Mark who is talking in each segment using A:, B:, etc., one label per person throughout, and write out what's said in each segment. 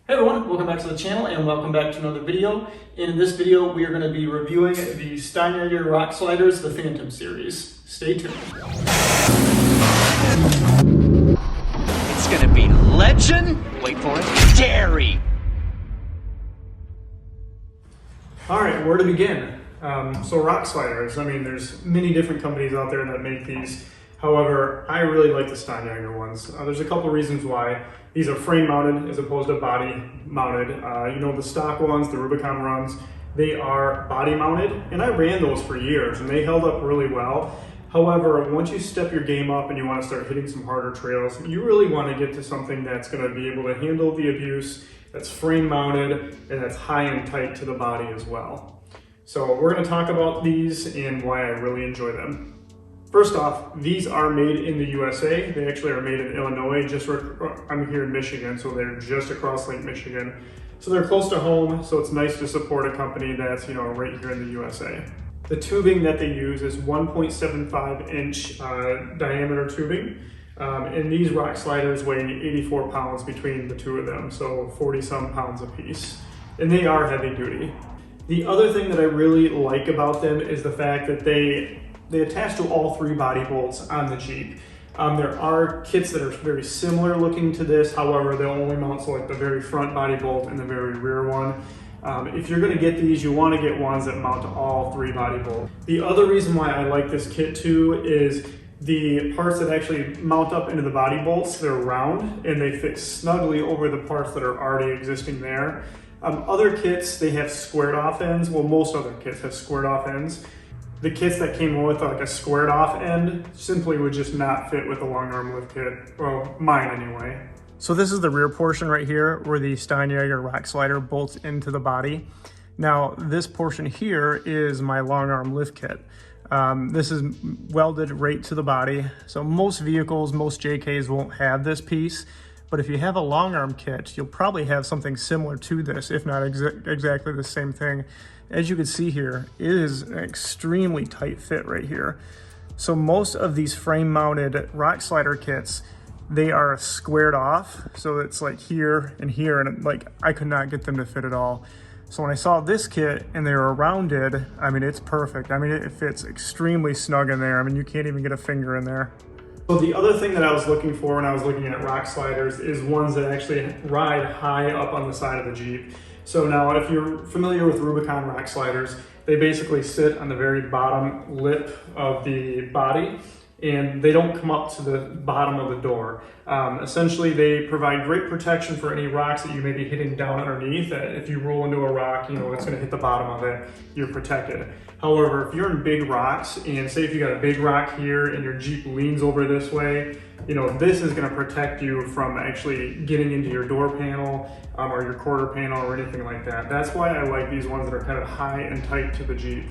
A: Hey everyone, welcome back to the channel and welcome back to another video. In this video, we are going to be reviewing the Steinjager Rock Sliders, the Phantom Series. Stay tuned.
B: It's going to be legend, wait for it, dairy.
A: All right, where to begin? So rock sliders, I mean, there's many different companies out there that make these. However, I really like the Steinjager ones. There's a couple reasons why. These are frame mounted as opposed to body mounted. You know, the stock ones, the Rubicon runs, they are body mounted, and I ran those for years and they held up really well. However, once you step your game up and you want to start hitting some harder trails, you really want to get to something that's going to be able to handle the abuse, that's frame mounted, and that's high and tight to the body as well. So we're going to talk about these and why I really enjoy them. First off, these are made in the USA. They actually are made in Illinois. I'm here in Michigan, so they're just across Lake Michigan. So they're close to home, so it's nice to support a company that's, you know, right here in the USA. The tubing that they use is 1.75 inch diameter tubing. And these rock sliders weigh 84 pounds between the two of them, so 40 some pounds a piece. And they are heavy duty. The other thing that I really like about them is the fact that they attach to all three body bolts on the Jeep. There are kits that are very similar looking to this, however, they'll only mount to like the very front body bolt and the very rear one. If you're gonna get these, you wanna get ones that mount to all three body bolts. The other reason why I like this kit too is the parts that actually mount up into the body bolts, they're round and they fit snugly over the parts that are already existing there. Other kits, they have squared off ends. Well, most other kits have squared off ends. The kits that came with like a squared off end simply would just not fit with the long arm lift kit. Well, mine anyway. So this is the rear portion right here where the Steinjager rock slider bolts into the body. Now this portion here is my long arm lift kit. This is welded right to the body. So most vehicles, most JKs won't have this piece. But if you have a long arm kit, you'll probably have something similar to this, if not exactly the same thing. As you can see here, it is an extremely tight fit right here. So most of these frame mounted rock slider kits, they are squared off. So it's like here and here, and like I could not get them to fit at all. So when I saw this kit and they were rounded, I mean, it's perfect. I mean, it fits extremely snug in there. I mean, you can't even get a finger in there. So the other thing that I was looking for when I was looking at rock sliders is ones that actually ride high up on the side of the Jeep. So now if you're familiar with Rubicon rock sliders, they basically sit on the very bottom lip of the body and they don't come up to the bottom of the door. Essentially, they provide great protection for any rocks that you may be hitting down underneath. That if you roll into a rock, you know, it's gonna hit the bottom of it, you're protected. However, if you're in big rocks, and say if you got a big rock here and your Jeep leans over this way, you know, this is gonna protect you from actually getting into your door panel or your quarter panel or anything like that. That's why I like these ones that are kind of high and tight to the Jeep.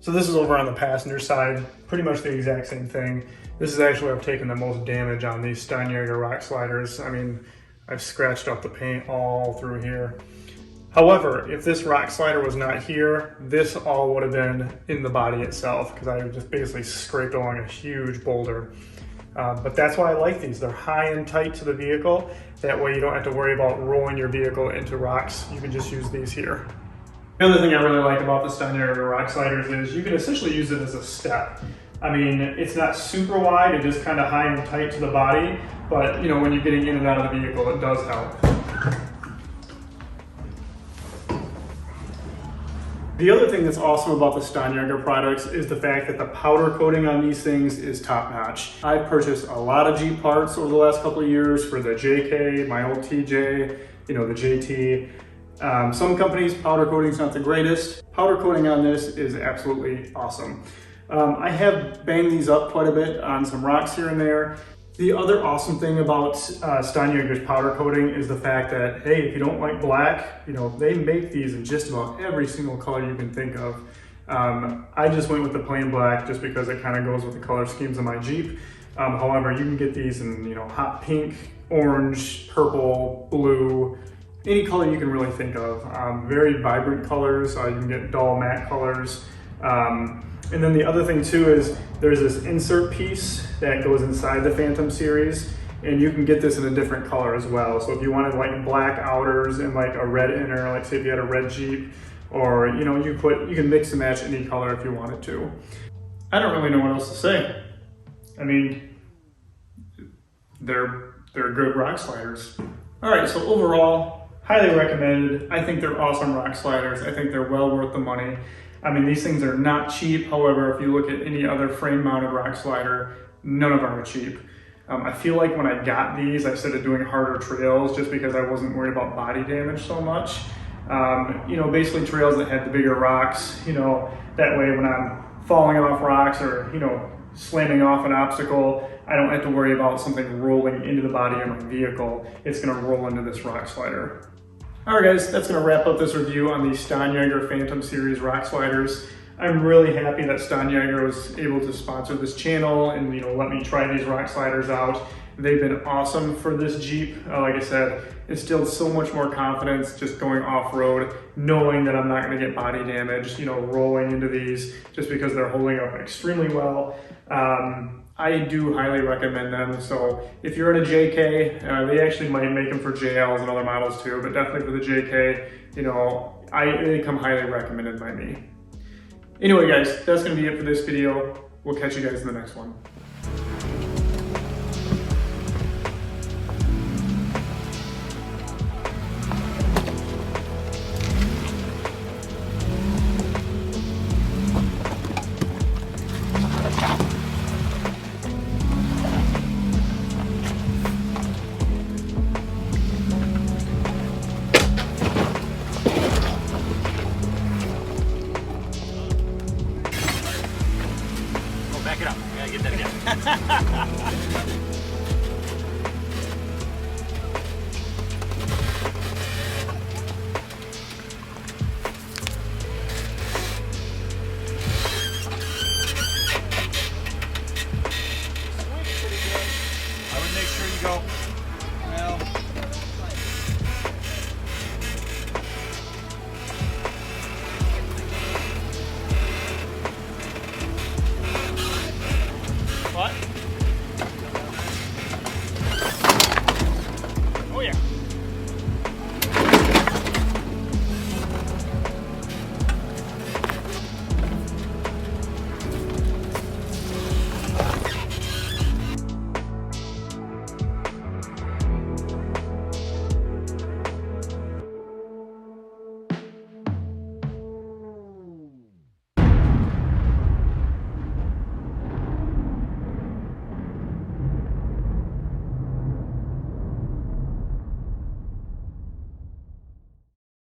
A: So this is over on the passenger side, pretty much the exact same thing. This is actually where I've taken the most damage on these Steinjager rock sliders. I mean, I've scratched up the paint all through here. However, if this rock slider was not here, this all would have been in the body itself because I just basically scraped along a huge boulder. But that's why I like these. They're high and tight to the vehicle. That way you don't have to worry about rolling your vehicle into rocks. You can just use these here. The other thing I really like about the Steinjager rock sliders is you can essentially use it as a step. I mean, it's not super wide, it is kind of high and tight to the body, but you know, when you're getting in and out of the vehicle, it does help. The other thing that's awesome about the Steinjager products is the fact that the powder coating on these things is top notch. I've purchased a lot of Jeep parts over the last couple of years for the JK, my old TJ, you know, the JT. Some companies, powder coating is not the greatest. Powder coating on this is absolutely awesome. I have banged these up quite a bit on some rocks here and there. The other awesome thing about Steinjager's powder coating is the fact that, hey, if you don't like black, you know, they make these in just about every single color you can think of. I just went with the plain black just because it kind of goes with the color schemes of my Jeep. However, you can get these in, you know, hot pink, orange, purple, blue, any color you can really think of. Very vibrant colors, you can get dull matte colors. And then the other thing too is there's this insert piece that goes inside the Phantom Series and you can get this in a different color as well. So if you wanted like black outers and like a red inner, like say if you had a red Jeep, or you know, you can mix and match any color if you wanted to. I don't really know what else to say. I mean, they're good rock sliders. All right, so overall, highly recommended. I think they're awesome rock sliders. I think they're well worth the money. I mean, these things are not cheap. However, if you look at any other frame-mounted rock slider, none of them are cheap. I feel like when I got these, I started doing harder trails just because I wasn't worried about body damage so much. You know, basically trails that had the bigger rocks, you know, that way when I'm falling off rocks or, you know, slamming off an obstacle, I don't have to worry about something rolling into the body of my vehicle. It's gonna roll into this rock slider. All right guys, that's gonna wrap up this review on the Steinjager Phantom Series rock sliders. I'm really happy that Steinjager was able to sponsor this channel and, you know, let me try these rock sliders out. They've been awesome for this Jeep. Like I said, instilled so much more confidence just going off-road, knowing that I'm not gonna get body damage, you know, rolling into these just because they're holding up extremely well. I do highly recommend them. So if you're in a JK, they actually might make them for JLs and other models too, but definitely for the JK, you know, they come highly recommended by me. Anyway guys, that's gonna be it for this video. We'll catch you guys in the next one.